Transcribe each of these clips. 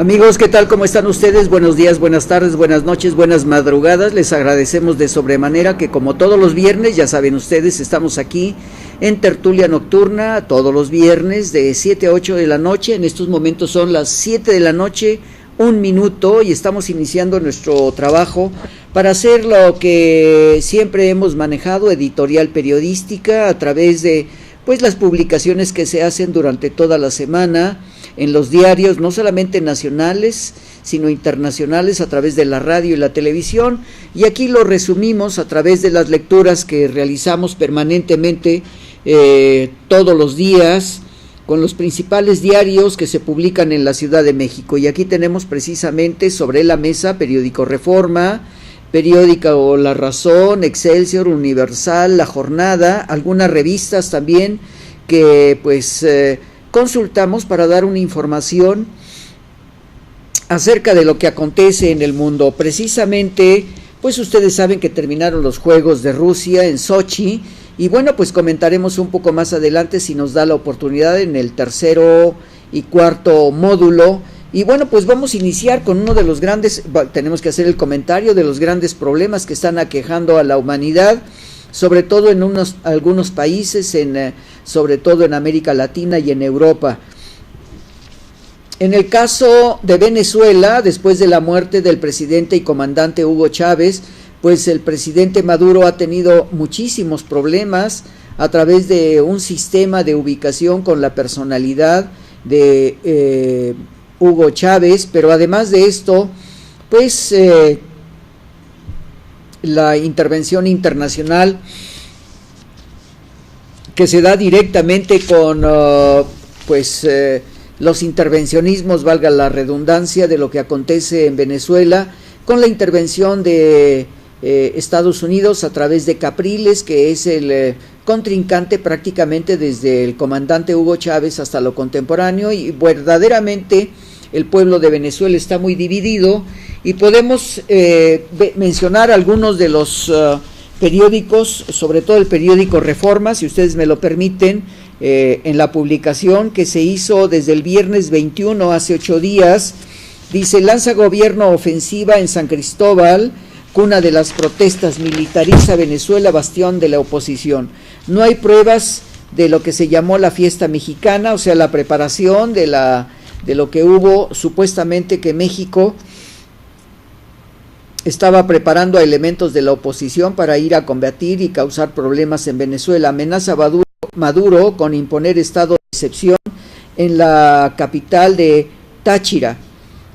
Amigos, ¿qué tal? ¿Cómo están ustedes? Buenos días, buenas tardes, buenas noches, buenas madrugadas. Les agradecemos de sobremanera que, como todos los viernes, ya saben ustedes, estamos aquí en Tertulia Nocturna todos los viernes de 7 a 8 de la noche. En estos momentos son las 7 de la noche, 1 minuto, y estamos iniciando nuestro trabajo para hacer lo que siempre hemos manejado, editorial periodística, a través de las publicaciones que se hacen durante toda la semana en los diarios, no solamente nacionales, sino internacionales, a través de la radio y la televisión, y aquí lo resumimos a través de las lecturas que realizamos permanentemente todos los días, con los principales diarios que se publican en la Ciudad de México. Y aquí tenemos precisamente sobre la mesa periódico Reforma, periódico La Razón, Excelsior, Universal, La Jornada, algunas revistas también que consultamos para dar una información acerca de lo que acontece en el mundo. Precisamente, ustedes saben que terminaron los Juegos de Rusia en Sochi, y comentaremos un poco más adelante, si nos da la oportunidad, en el tercero y cuarto módulo. Y vamos a iniciar con uno de los grandes, tenemos que hacer el comentario de los grandes problemas que están aquejando a la humanidad, sobre todo en algunos países, sobre todo en América Latina y en Europa. En el caso de Venezuela, después de la muerte del presidente y comandante Hugo Chávez, el presidente Maduro ha tenido muchísimos problemas a través de un sistema de ubicación con la personalidad de Hugo Chávez, pero además de esto, la intervención internacional que se da directamente con los intervencionismos, valga la redundancia, de lo que acontece en Venezuela, con la intervención de Estados Unidos a través de Capriles, que es el contrincante prácticamente desde el comandante Hugo Chávez hasta lo contemporáneo, y verdaderamente el pueblo de Venezuela está muy dividido. Y podemos mencionar algunos de los periódicos, sobre todo el periódico Reforma, si ustedes me lo permiten, en la publicación que se hizo desde el viernes 21, hace 8 días, dice: lanza gobierno ofensiva en San Cristóbal, cuna de las protestas, militariza Venezuela, bastión de la oposición. No hay pruebas de lo que se llamó la fiesta mexicana, o sea, la preparación de lo que hubo, supuestamente que México estaba preparando a elementos de la oposición para ir a combatir y causar problemas en Venezuela. Amenaza Maduro con imponer estado de excepción en la capital de Táchira.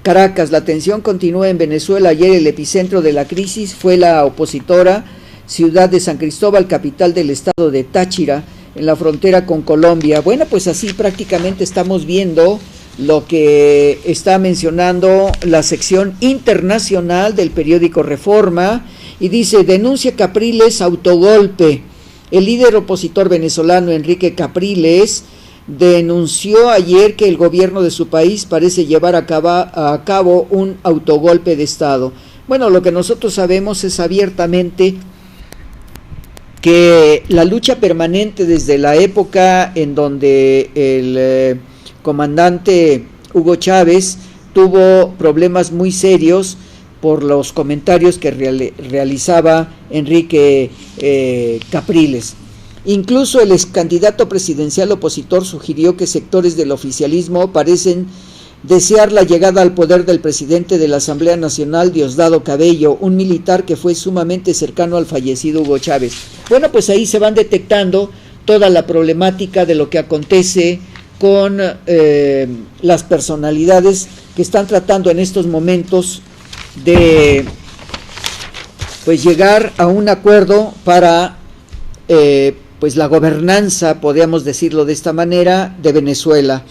Caracas, la tensión continúa en Venezuela. Ayer el epicentro de la crisis fue la opositora ciudad de San Cristóbal, capital del estado de Táchira, en la frontera con Colombia. Así prácticamente estamos viendo lo que está mencionando la sección internacional del periódico Reforma, y dice: denuncia Capriles autogolpe. El líder opositor venezolano Enrique Capriles denunció ayer que el gobierno de su país parece llevar a cabo un autogolpe de Estado. Lo que nosotros sabemos es abiertamente que la lucha permanente desde la época en donde el comandante Hugo Chávez tuvo problemas muy serios por los comentarios que realizaba Enrique Capriles. Incluso el ex candidato presidencial opositor sugirió que sectores del oficialismo parecen desear la llegada al poder del presidente de la Asamblea Nacional, Diosdado Cabello, un militar que fue sumamente cercano al fallecido Hugo Chávez. Ahí se van detectando toda la problemática de lo que acontece con las personalidades que están tratando en estos momentos de llegar a un acuerdo para la gobernanza, podríamos decirlo de esta manera, de Venezuela.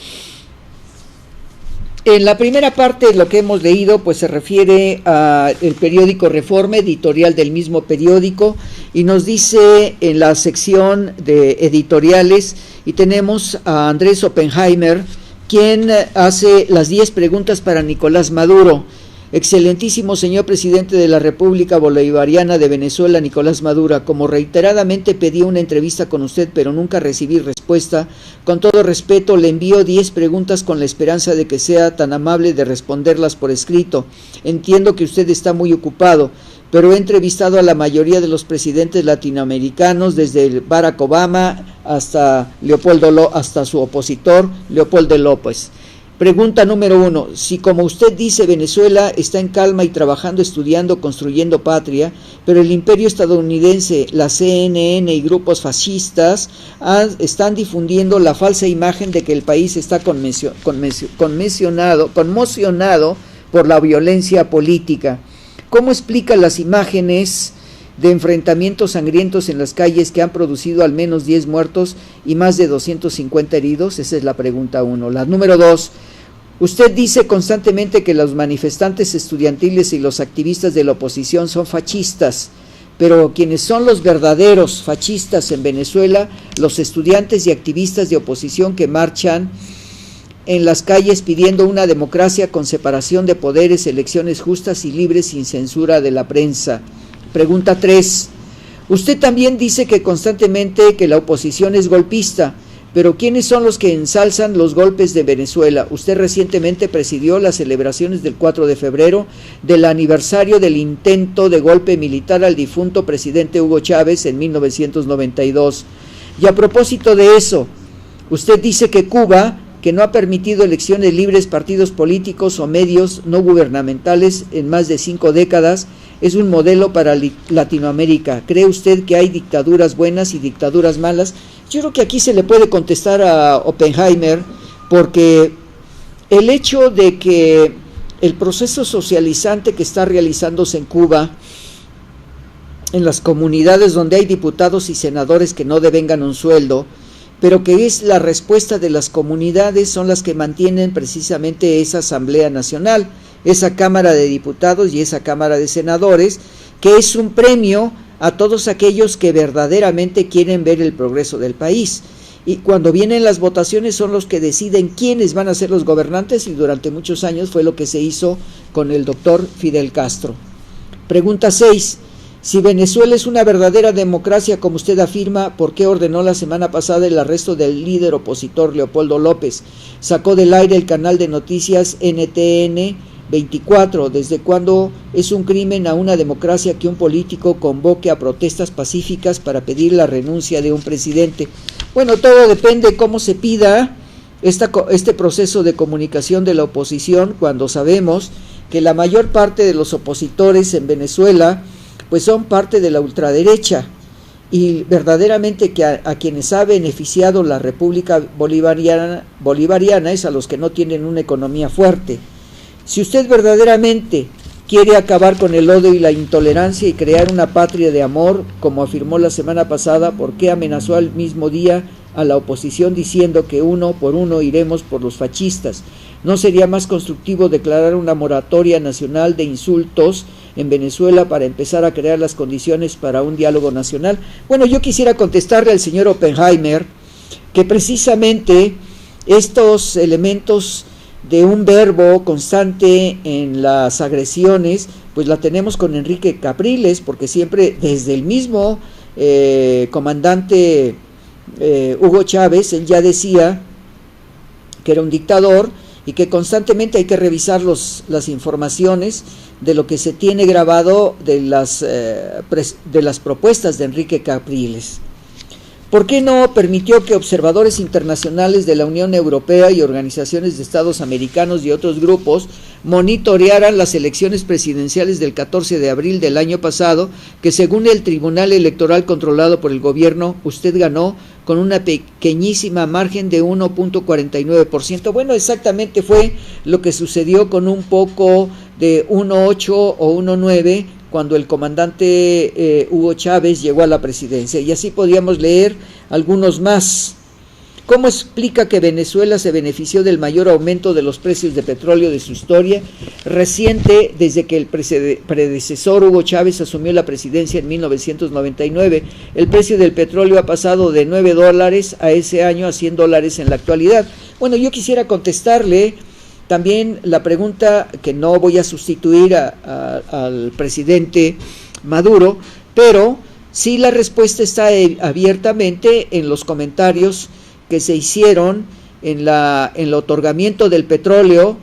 En la primera parte de lo que hemos leído, se refiere al periódico Reforma, editorial del mismo periódico, y nos dice en la sección de editoriales, y tenemos a Andrés Oppenheimer, quien hace las 10 preguntas para Nicolás Maduro. Excelentísimo señor presidente de la República Bolivariana de Venezuela, Nicolás Maduro, como reiteradamente pedí una entrevista con usted, pero nunca recibí respuesta, con todo respeto le envío 10 preguntas con la esperanza de que sea tan amable de responderlas por escrito. Entiendo que usted está muy ocupado, pero he entrevistado a la mayoría de los presidentes latinoamericanos, desde Barack Obama hasta su opositor, Leopoldo López. Pregunta número 1. Si, como usted dice, Venezuela está en calma y trabajando, estudiando, construyendo patria, pero el imperio estadounidense, la CNN y grupos fascistas están difundiendo la falsa imagen de que el país está conmocionado por la violencia política. ¿Cómo explica las imágenes de enfrentamientos sangrientos en las calles que han producido al menos 10 muertos y más de 250 heridos? Esa es la pregunta 1. La número 2. Usted dice constantemente que los manifestantes estudiantiles y los activistas de la oposición son fascistas, pero quienes son los verdaderos fascistas en Venezuela, los estudiantes y activistas de oposición que marchan en las calles pidiendo una democracia con separación de poderes, elecciones justas y libres sin censura de la prensa. Pregunta 3. Usted también dice que constantemente que la oposición es golpista, pero ¿quiénes son los que ensalzan los golpes de Venezuela? Usted recientemente presidió las celebraciones del 4 de febrero del aniversario del intento de golpe militar al difunto presidente Hugo Chávez en 1992. Y a propósito de eso, usted dice que Cuba, que no ha permitido elecciones libres, partidos políticos o medios no gubernamentales en más de 5 décadas, es un modelo para Latinoamérica. ¿Cree usted que hay dictaduras buenas y dictaduras malas? Yo creo que aquí se le puede contestar a Oppenheimer, porque el hecho de que el proceso socializante que está realizándose en Cuba, en las comunidades donde hay diputados y senadores que no devengan un sueldo, pero que es la respuesta de las comunidades, son las que mantienen precisamente esa Asamblea Nacional, esa Cámara de Diputados y esa Cámara de Senadores, que es un premio a todos aquellos que verdaderamente quieren ver el progreso del país. Y cuando vienen las votaciones son los que deciden quiénes van a ser los gobernantes, y durante muchos años fue lo que se hizo con el doctor Fidel Castro. Pregunta 6. Si Venezuela es una verdadera democracia, como usted afirma, ¿por qué ordenó la semana pasada el arresto del líder opositor Leopoldo López? Sacó del aire el canal de noticias NTN 24. ¿Desde cuándo es un crimen a una democracia que un político convoque a protestas pacíficas para pedir la renuncia de un presidente? Bueno, todo depende cómo se pida este proceso de comunicación de la oposición, cuando sabemos que la mayor parte de los opositores en Venezuela pues son parte de la ultraderecha, y verdaderamente que a quienes ha beneficiado la República Bolivariana es a los que no tienen una economía fuerte. Si usted verdaderamente quiere acabar con el odio y la intolerancia y crear una patria de amor, como afirmó la semana pasada, ¿por qué amenazó al mismo día a la oposición diciendo que uno por uno iremos por los fascistas? ¿No sería más constructivo declarar una moratoria nacional de insultos en Venezuela para empezar a crear las condiciones para un diálogo nacional? Bueno, yo quisiera contestarle al señor Oppenheimer que precisamente estos elementos de un verbo constante en las agresiones, pues la tenemos con Enrique Capriles, porque siempre desde el mismo comandante Hugo Chávez, él ya decía que era un dictador y que constantemente hay que revisar las informaciones de lo que se tiene grabado de las propuestas de Enrique Capriles. ¿Por qué no permitió que observadores internacionales de la Unión Europea y organizaciones de Estados americanos y otros grupos monitorearan las elecciones presidenciales del 14 de abril del año pasado, que según el Tribunal Electoral controlado por el gobierno, usted ganó con una pequeñísima margen de 1.49%? Bueno, exactamente fue lo que sucedió con un poco de 1.8 o 1.9 cuando el comandante Hugo Chávez llegó a la presidencia, y así podíamos leer algunos más. ¿Cómo explica que Venezuela se benefició del mayor aumento de los precios de petróleo de su historia reciente, desde que el predecesor Hugo Chávez asumió la presidencia en 1999? El precio del petróleo ha pasado de $9 a ese año a $100 en la actualidad. Bueno, yo quisiera contestarle También la pregunta, que no voy a sustituir al presidente Maduro, pero sí la respuesta está abiertamente en los comentarios que se hicieron en el otorgamiento del petróleo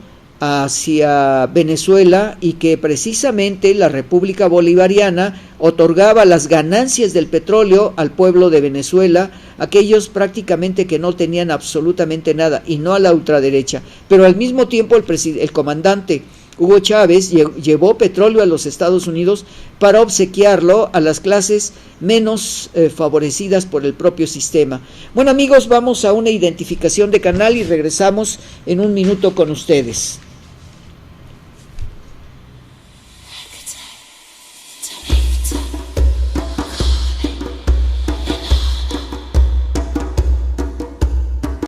hacia Venezuela, y que precisamente la República Bolivariana otorgaba las ganancias del petróleo al pueblo de Venezuela, aquellos prácticamente que no tenían absolutamente nada, y no a la ultraderecha. Pero al mismo tiempo el comandante Hugo Chávez llevó petróleo a los Estados Unidos para obsequiarlo a las clases menos favorecidas por el propio sistema. Bueno, amigos, vamos a una identificación de canal y regresamos en un minuto con ustedes.